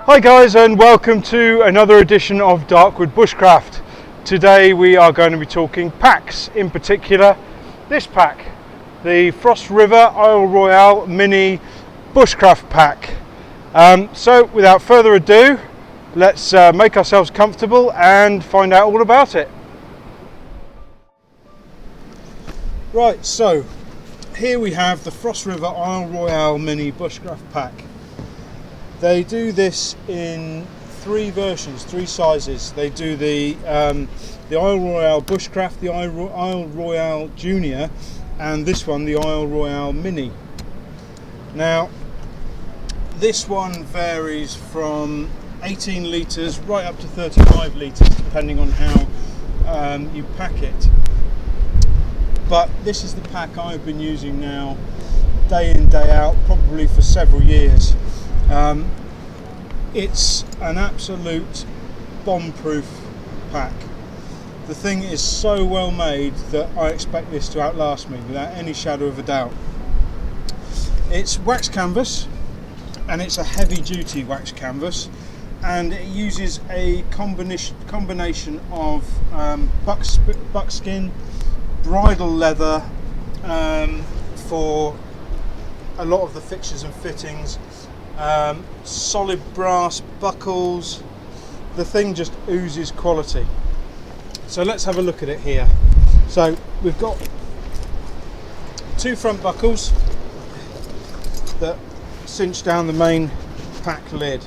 Hi guys, and welcome to another edition of Darkwood Bushcraft. Today we are going to be talking packs, in particular this pack, the Frost River Isle Royale Mini Bushcraft Pack. So without further ado, let's make ourselves comfortable and find out all about it. Right, so here we have the Frost River Isle Royale Mini Bushcraft Pack. They do this in three versions, three sizes. They do the Isle Royale Bushcraft, the Isle Royale Junior, and this one, the Isle Royale Mini. Now, this one varies from 18 litres right up to 35 litres, depending on how you pack it. But this is the pack I've been using now, day in, day out, probably for several years. It's an absolute bomb-proof pack. The thing is so well made that I expect this to outlast me without any shadow of a doubt. It's wax canvas, and it's a heavy-duty wax canvas, and it uses a combination of buckskin, bridle leather for a lot of the fixtures and fittings. Solid brass buckles. The thing just oozes quality. So let's have a look at it here. So we've got two front buckles that cinch down the main pack lid.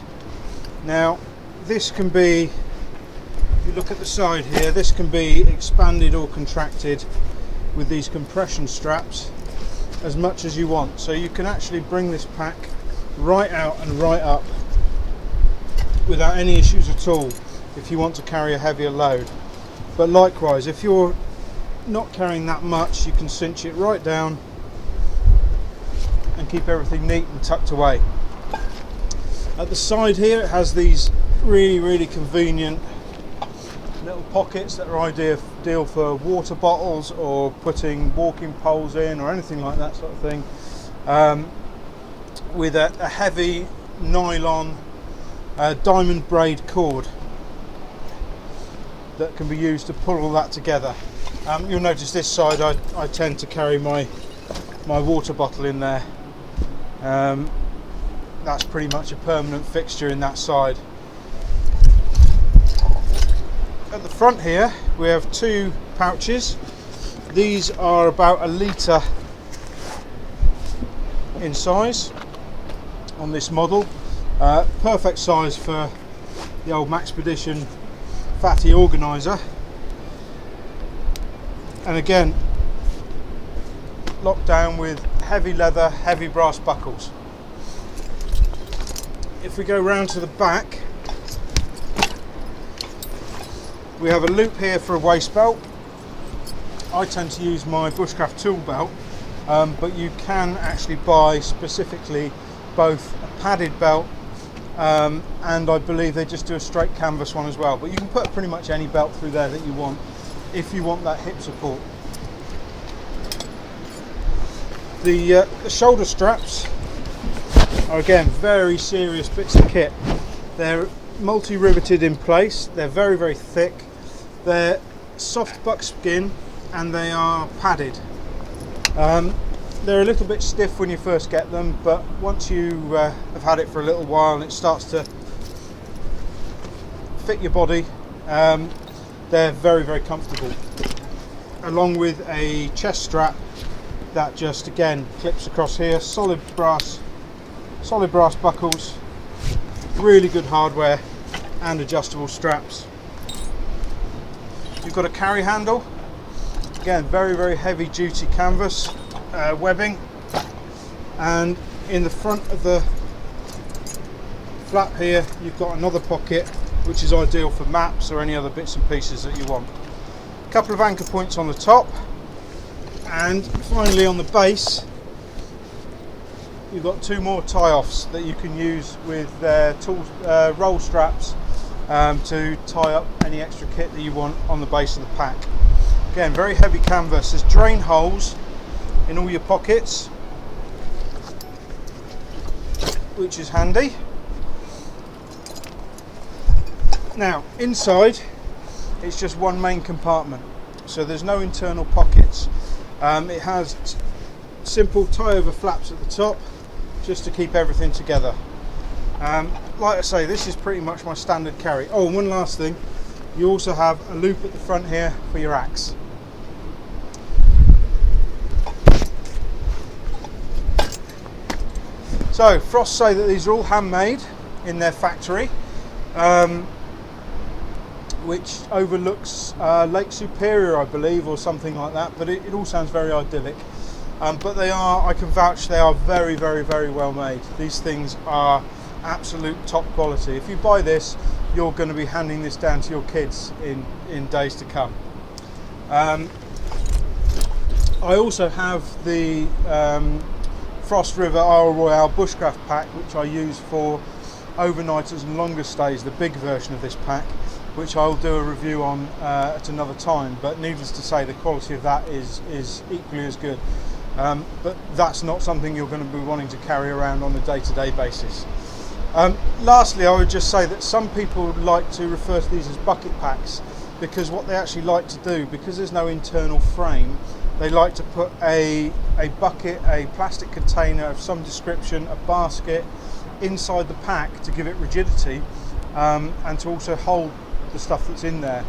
Now this can be, if you look at the side here, this can be expanded or contracted with these compression straps as much as you want. So you can actually bring this pack right out and right up without any issues at all if you want to carry a heavier load. But likewise, if you're not carrying that much, you can cinch it right down and keep everything neat and tucked away. At the side here, it has these really convenient little pockets that are ideal for water bottles or putting walking poles in or anything like that sort of thing, with a heavy nylon diamond braid cord that can be used to pull all that together. You'll notice this side I tend to carry my water bottle in there. That's pretty much a permanent fixture in that side. At the front here we have two pouches. These are about a litre in size on this model. Perfect size for the old Maxpedition fatty organiser, and again locked down with heavy leather, heavy brass buckles. If we go round to the back, we have a loop here for a waist belt. I tend to use my bushcraft tool belt, but you can actually buy specifically both a padded belt and I believe they just do a straight canvas one as well. But you can put pretty much any belt through there that you want if you want that hip support. The shoulder straps are again very serious bits of kit. They're multi-riveted in place. They're very thick. They're soft buckskin and they are padded. They're a little bit stiff when you first get them, but once you have had it for a little while and it starts to fit your body, they're very comfortable. Along with a chest strap that just again clips across here. Solid brass buckles, really good hardware, and adjustable straps. You've got a carry handle, again very heavy duty canvas. Webbing, and in the front of the flap here you've got another pocket which is ideal for maps or any other bits and pieces that you want. A couple of anchor points on the top, and finally on the base you've got two more tie-offs that you can use with roll straps to tie up any extra kit that you want on the base of the pack. Again, very heavy canvas. There's drain holes in all your pockets, which is handy. Now inside it's just one main compartment, so there's no internal pockets. It has simple tie over flaps at the top just to keep everything together. Like I say, this is pretty much my standard carry. Oh, and one last thing, you also have a loop at the front here for your axe. So Frost say that these are all handmade in their factory, which overlooks Lake Superior, I believe, or something like that, but it all sounds very idyllic. But they are, I can vouch, they are very, very, very well made. These things are absolute top quality. If you buy this, you're going to be handing this down to your kids in days to come. I also have the Frost River Isle Royale Bushcraft pack, which I use for overnighters and longer stays, the big version of this pack, which I'll do a review on at another time, but needless to say the quality of that is equally as good. But that's not something you're going to be wanting to carry around on a day-to-day basis. Lastly, I would just say that some people like to refer to these as bucket packs, because what they actually like to do, because there's no internal frame, they like to put a bucket, a plastic container of some description, a basket inside the pack to give it rigidity, and to also hold the stuff that's in there.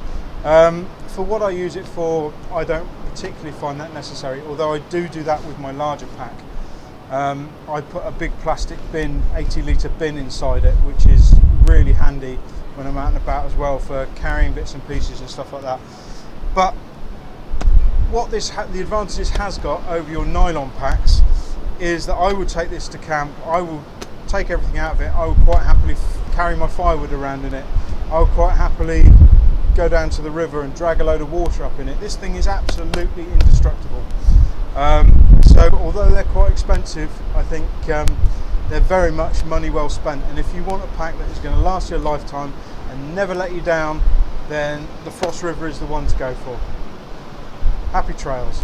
For what I use it for, I don't particularly find that necessary, although I do that with my larger pack. I put a big plastic bin, 80-litre bin inside it, which is really handy when I'm out and about as well for carrying bits and pieces and stuff like that. But what the advantage this has got over your nylon packs is that I would take this to camp, I will take everything out of it, I would quite happily carry my firewood around in it, I would quite happily go down to the river and drag a load of water up in it. This thing is absolutely indestructible. So although they're quite expensive, I think they're very much money well spent, and if you want a pack that is going to last you a lifetime and never let you down, then the Frost River is the one to go for. Happy trails.